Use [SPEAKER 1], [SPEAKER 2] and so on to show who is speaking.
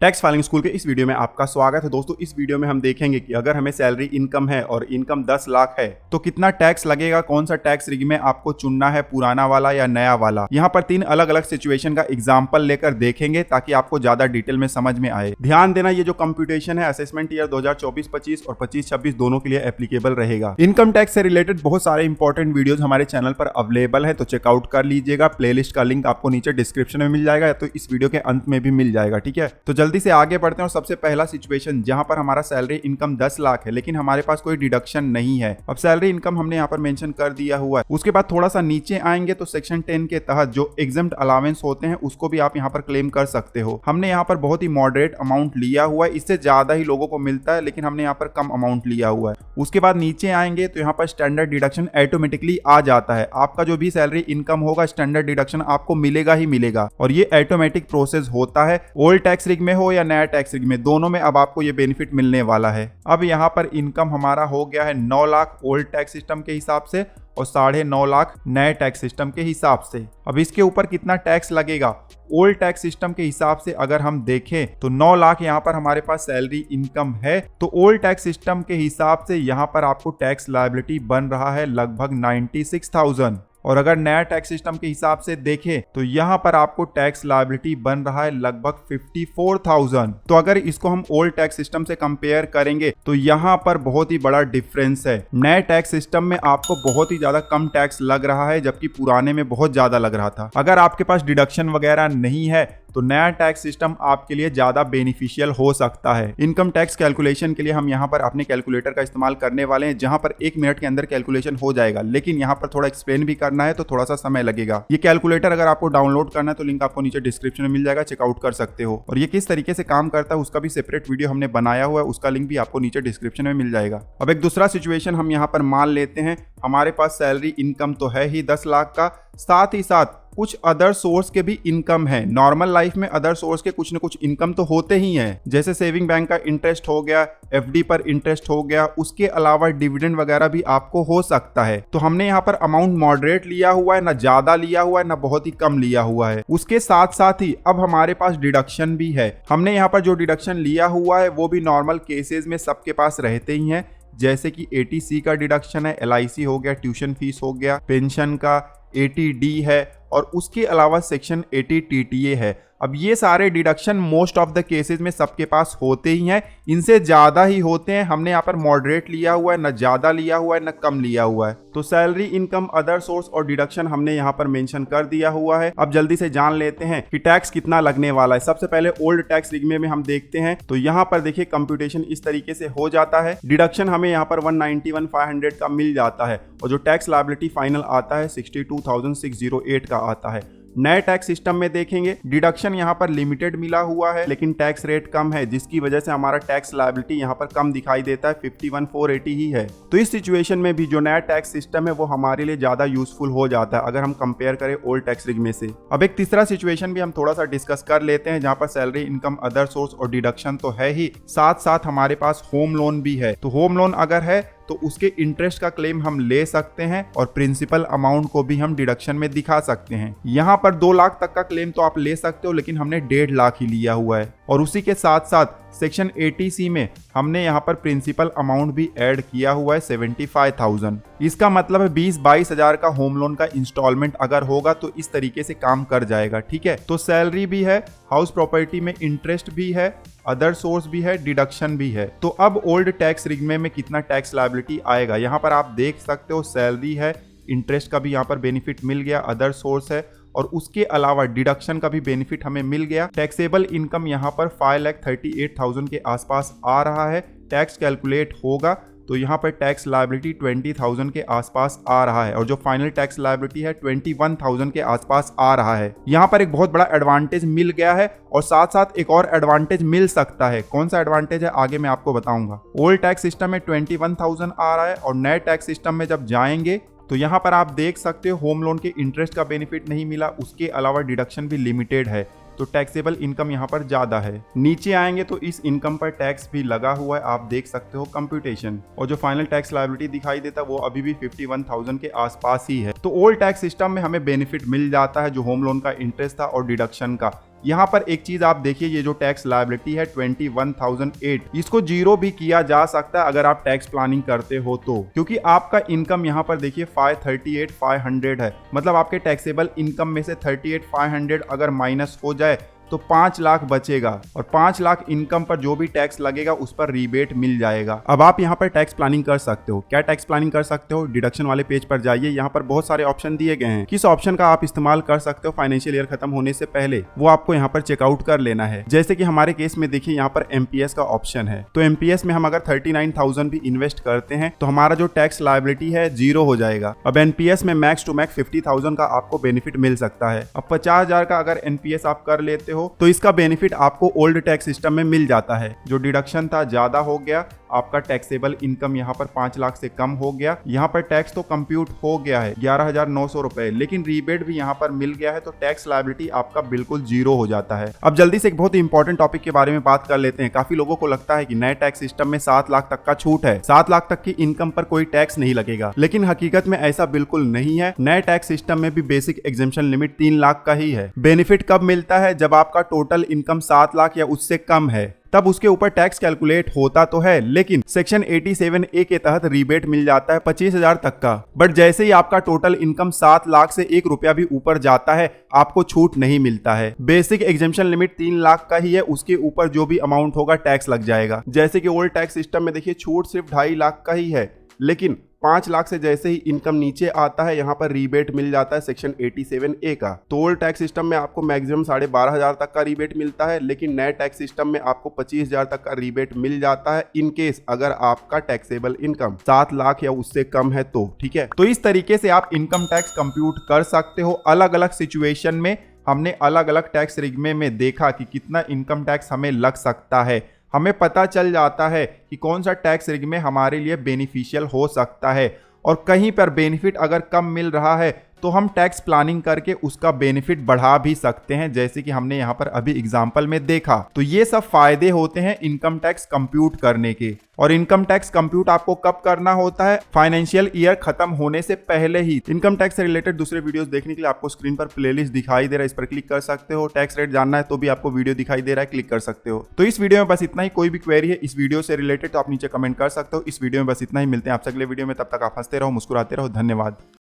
[SPEAKER 1] Tax filing school के इस video में आपका स्वागत है। दोस्तों, इस वीडियो में हम देखेंगे कि अगर हमें सैलरी इनकम है और इनकम 10 लाख है तो कितना टैक्स लगेगा, कौन सा टैक्स रिग में आपको चुनना है, पुराना वाला या नया वाला। यहाँ पर 3 अलग अलग सिचुएशन का एग्जांपल लेकर देखेंगे ताकि आपको ज्यादा डिटेल में समझ में आए। ध्यान देना, ये जो कंप्यूटेशन है असेसमेंट ईयर 2024-25 और 25-26 दोनों के लिए एप्लीकेबल रहेगा। इनकम टैक्स से रिलेटेड बहुत सारे इंपॉर्टेंट वीडियोज हमारे चैनल पर अवेलेबल है, तो चेकआउट कर लीजिएगा। प्लेलिस्ट का लिंक आपको नीचे डिस्क्रिप्शन में मिल जाएगा या तो इस वीडियो के अंत में भी मिल जाएगा। ठीक है, तो जल्दी से आगे बढ़ते हैं। और सबसे पहला सिचुएशन जहां पर हमारा सैलरी इनकम 10 लाख है लेकिन हमारे पास कोई डिडक्शन नहीं है। अब सैलरी इनकम हमने यहाँ पर मेंशन कर दिया हुआ है। उसके बाद थोड़ा सा नीचे आएंगे तो सेक्शन 10 के तहत जो एग्जम्प्ट अलावेंस होते हैं उसको भी आप यहाँ पर क्लेम कर सकते हो। हमने यहाँ पर बहुत ही मॉडरेट अमाउंट लिया हुआ है, इससे ज्यादा ही लोगों को मिलता है लेकिन हमने यहाँ पर कम अमाउंट लिया हुआ है। उसके बाद नीचे आएंगे तो यहाँ पर स्टैंडर्ड डिडक्शन ऑटोमेटिकली आ जाता है। आपका जो भी सैलरी इनकम होगा स्टैंडर्ड डिडक्शन आपको मिलेगा ही मिलेगा और ये ऑटोमेटिक प्रोसेस होता है। ओल्ड टैक्स रिग में हो या नया टैक्स रिग में, दोनों में अब आपको ये बेनिफिट मिलने वाला है। अब यहाँ पर इनकम हमारा हो गया है 9 लाख ओल्ड टैक्स सिस्टम के हिसाब से और 9.5 लाख नए टैक्स सिस्टम के हिसाब से। अब इसके ऊपर कितना टैक्स लगेगा ओल्ड टैक्स सिस्टम के हिसाब से अगर हम देखें तो 9 लाख यहाँ पर हमारे पास सैलरी इनकम है, तो ओल्ड टैक्स सिस्टम के हिसाब से यहाँ पर आपको टैक्स लायबिलिटी बन रहा है लगभग 96,000। और अगर नया टैक्स सिस्टम के हिसाब से देखें तो यहाँ पर आपको टैक्स लायबिलिटी बन रहा है लगभग 54,000। तो अगर इसको हम ओल्ड टैक्स सिस्टम से कंपेयर करेंगे तो यहाँ पर बहुत ही बड़ा डिफरेंस है। नए टैक्स सिस्टम में आपको बहुत ही ज्यादा कम टैक्स लग रहा है जबकि पुराने में बहुत ज्यादा लग रहा था। अगर आपके पास डिडक्शन वगैरह नहीं है तो नया टैक्स सिस्टम आपके लिए ज्यादा बेनिफिशियल हो सकता है। इनकम टैक्स कैलकुलेशन के लिए हम यहाँ पर अपने कैलकुलेटर का इस्तेमाल करने वाले हैं, जहां पर 1 मिनट के अंदर कैलकुलेशन हो जाएगा, लेकिन यहाँ पर थोड़ा एक्सप्लेन भी करना है तो थोड़ा सा समय लगेगा। ये कैलकुलेटर अगर आपको डाउनलोड करना है तो लिंक आपको नीचे डिस्क्रिप्शन में मिल जाएगा, चेकआउट कर सकते हो। और ये किस तरीके से काम करता है उसका भी सेपरेट वीडियो हमने बनाया हुआ है, उसका लिंक भी आपको नीचे डिस्क्रिप्शन में मिल जाएगा। अब एक दूसरा सिचुएशन हम यहाँ पर मान लेते हैं, हमारे पास सैलरी इनकम तो है ही 10 लाख का, साथ ही साथ कुछ अदर सोर्स के भी इनकम है। नॉर्मल लाइफ में अदर सोर्स के कुछ न कुछ इनकम तो होते ही हैं, जैसे सेविंग बैंक का इंटरेस्ट हो गया, एफडी पर इंटरेस्ट हो गया, उसके अलावा डिविडेंड वगैरह भी आपको हो सकता है। तो हमने यहाँ पर अमाउंट मॉडरेट लिया हुआ है, ना ज्यादा लिया हुआ है ना बहुत ही कम लिया हुआ है। उसके साथ साथ ही अब हमारे पास डिडक्शन भी है। हमने यहाँ पर जो डिडक्शन लिया हुआ है वो भी नॉर्मल केसेस में सबके पास रहते ही हैं, जैसे कि 80C का डिडक्शन है, LIC हो गया, ट्यूशन फीस हो गया, पेंशन का 80D है और उसके अलावा सेक्शन 80 TTA है। अब ये सारे deduction most of the cases में सबके पास होते ही हैं, इनसे ज्यादा ही होते हैं। हमने यहाँ पर मॉडरेट लिया हुआ है, ना ज्यादा लिया हुआ है ना कम लिया हुआ है। तो सैलरी इनकम, अदर सोर्स और डिडक्शन हमने यहाँ पर मेंशन कर दिया हुआ है। अब जल्दी से जान लेते हैं कि टैक्स कितना लगने वाला है। सबसे पहले ओल्ड टैक्स रिग में हम देखते हैं तो यहाँ पर देखिए कंप्यूटेशन इस तरीके से हो जाता है। डिडक्शन हमें यहाँ पर 191,500 का मिल जाता है और जो टैक्स लायबिलिटी फाइनल आता है 62,608 का आता है। नए टैक्स सिस्टम में देखेंगे डिडक्शन यहाँ पर लिमिटेड मिला हुआ है लेकिन टैक्स रेट कम है, जिसकी वजह से हमारा टैक्स लायबिलिटी यहाँ पर कम दिखाई देता है, 51,480 ही है। तो इस सिचुएशन में भी जो नया टैक्स सिस्टम है वो हमारे लिए ज्यादा यूजफुल हो जाता है अगर हम कंपेयर करें ओल्ड टैक्स रिग में से। अब एक तीसरा सिचुएशन भी हम थोड़ा सा डिस्कस कर लेते हैं, जहाँ पर सैलरी इनकम, अदर सोर्स और डिडक्शन तो है ही, साथ साथ हमारे पास होम लोन भी है। तो होम लोन अगर है तो उसके इंटरेस्ट का क्लेम हम ले सकते हैं और प्रिंसिपल अमाउंट को भी हम डिडक्शन में दिखा सकते हैं। यहाँ पर 2 लाख तक का क्लेम तो आप ले सकते हो लेकिन हमने 1.5 लाख ही लिया हुआ है। और उसी के साथ साथ सेक्शन 80C में हमने यहाँ पर प्रिंसिपल अमाउंट भी ऐड किया हुआ है 75,000। इसका मतलब है 20-22 हजार का होम लोन का इंस्टॉलमेंट अगर होगा तो इस तरीके से काम कर जाएगा। ठीक है, तो सैलरी भी है, हाउस प्रॉपर्टी में इंटरेस्ट भी है, अदर सोर्स भी है, डिडक्शन भी है। तो अब ओल्ड टैक्स रिग में कितना टैक्स लायबिलिटी आएगा यहाँ पर आप देख सकते हो। सैलरी है, इंटरेस्ट का भी यहाँ पर बेनिफिट मिल गया, अदर सोर्स है और उसके अलावा डिडक्शन का भी बेनिफिट हमें मिल गया। टैक्सेबल इनकम यहाँ पर 5,38,000 के आसपास आ रहा है। टैक्स कैलकुलेट होगा तो यहाँ पर टैक्स लायबिलिटी 20,000 के आसपास आ रहा है और जो फाइनल टैक्स लायबिलिटी है 21,000 के आसपास आ रहा है। यहाँ पर एक बहुत बड़ा एडवांटेज मिल गया है और साथ साथ एक और एडवांटेज मिल सकता है। कौन सा एडवांटेज है आगे मैं आपको बताऊंगा। ओल्ड टैक्स सिस्टम में 21,000 आ रहा है और नए टैक्स सिस्टम में जब जाएंगे तो यहाँ पर आप देख सकते हो होम लोन के इंटरेस्ट का बेनिफिट नहीं मिला, उसके अलावा डिडक्शन भी लिमिटेड है, तो टैक्सेबल इनकम यहाँ पर ज्यादा है। नीचे आएंगे तो इस इनकम पर टैक्स भी लगा हुआ है, आप देख सकते हो कंप्यूटेशन, और जो फाइनल टैक्स लायबिलिटी दिखाई देता है वो अभी भी 51,000 के आसपास ही है। तो ओल्ड टैक्स सिस्टम में हमें बेनिफिट मिल जाता है जो होम लोन का इंटरेस्ट था और डिडक्शन का, यहाँ पर एक चीज आप देखिए, ये जो टैक्स लायबिलिटी है 21,008, इसको जीरो भी किया जा सकता है अगर आप टैक्स प्लानिंग करते हो तो, क्योंकि आपका इनकम यहाँ पर देखिए 538,500 है। मतलब आपके टैक्सेबल इनकम में से 38,500 अगर माइनस हो जाए तो 5 लाख बचेगा, और 5 लाख इनकम पर जो भी टैक्स लगेगा उस पर रिबेट मिल जाएगा। अब आप यहाँ पर टैक्स प्लानिंग कर सकते हो। क्या टैक्स प्लानिंग कर सकते हो? डिडक्शन वाले पेज पर जाइए, यहाँ पर बहुत सारे ऑप्शन दिए गए हैं। किस ऑप्शन का आप इस्तेमाल कर सकते हो फाइनेंशियल ईयर खत्म होने से पहले, वो आपको यहाँ पर चेकआउट कर लेना है। जैसे कि हमारे केस में देखिए यहाँ पर एमपीएस का ऑप्शन है, तो एमपीएस में हम अगर 39,000 भी इन्वेस्ट करते हैं तो हमारा जो टैक्स लायबिलिटी है जीरो हो जाएगा। अब एनपीएस में मैक्स टू मैक्स 50,000 का आपको बेनिफिट मिल सकता है। अब 50,000 का अगर एनपीएस आप कर लेते हो तो इसका बेनिफिट आपको ओल्ड टैक्स सिस्टम में मिल जाता है। जो डिडक्शन था ज्यादा हो गया, आपका टैक्सेबल इनकम यहाँ पर 5 लाख से कम हो गया। यहाँ पर टैक्स तो कंप्यूट हो गया है 11,900 रुपए, लेकिन रीबेट भी यहाँ पर मिल गया है, तो टैक्स लायबिलिटी आपका बिल्कुल जीरो हो जाता है। अब जल्दी से एक बहुत ही इंपॉर्टेंट टॉपिक के बारे में बात कर लेते हैं। काफी लोगों को लगता है कि नए टैक्स सिस्टम में 7 लाख तक का छूट है, 7 लाख तक की इनकम पर कोई टैक्स नहीं लगेगा, लेकिन हकीकत में ऐसा बिल्कुल नहीं है। नए टैक्स सिस्टम में भी बेसिक एग्जेम्पशन लिमिट 3 लाख का ही है। बेनिफिट कब मिलता है? जब आपका टोटल इनकम 7 लाख या उससे कम है, तब उसके ऊपर टैक्स कैलकुलेट होता तो है, लेकिन सेक्शन 87A के तहत रिबेट मिल जाता है 25,000 तक का। बट जैसे ही आपका टोटल इनकम 7 लाख से 1 रुपया भी ऊपर जाता है, आपको छूट नहीं मिलता है। बेसिक एग्जेम्पशन लिमिट 3 लाख का ही है, उसके ऊपर जो भी अमाउंट होगा टैक्स लग जाएगा। जैसे कि ओल्ड टैक्स सिस्टम में देखिए छूट सिर्फ 2.5 लाख का ही है, लेकिन 5 लाख से जैसे ही इनकम नीचे आता है, यहाँ पर रीबेट मिल जाता है सेक्शन 87A का। तो ओल्ड टैक्स सिस्टम में आपको मैक्सिमम 12,500 तक का रीबेट मिलता है, लेकिन नए टैक्स सिस्टम में आपको 25,000 तक का रीबेट मिल जाता है, इन केस अगर आपका टैक्सेबल इनकम 7 लाख या उससे कम है तो। ठीक है, तो इस तरीके से आप इनकम टैक्स कंप्यूट कर सकते हो। अलग अलग सिचुएशन में हमने अलग अलग टैक्स रिग्मे में देखा कि कितना इनकम टैक्स हमें लग सकता है। हमें पता चल जाता है कि कौन सा टैक्स रिग में हमारे लिए बेनिफिशियल हो सकता है, और कहीं पर बेनिफिट अगर कम मिल रहा है तो हम टैक्स प्लानिंग करके उसका बेनिफिट बढ़ा भी सकते हैं, जैसे कि हमने यहाँ पर अभी एग्जाम्पल में देखा। तो ये सब फायदे होते हैं इनकम टैक्स कंप्यूट करने के। और इनकम टैक्स कंप्यूट आपको कब करना होता है? फाइनेंशियल ईयर खत्म होने से पहले ही। इनकम टैक्स से रिलेटेड दूसरे वीडियोस देखने के लिए आपको स्क्रीन पर प्लेलिस्ट दिखाई दे रहा है, इस पर क्लिक कर सकते हो। टैक्स रेट जानना है तो भी आपको वीडियो दिखाई दे रहा है, क्लिक कर सकते हो। तो इस वीडियो में बस इतना ही। कोई भी क्वेरी है इस वीडियो से रिलेटेड तो आप नीचे कमेंट कर सकते हो। इस वीडियो में बस इतना ही। मिलते हैं आपसे अगले वीडियो में, तब तक आप हंसते रहो, मुस्कुराते रहो। धन्यवाद।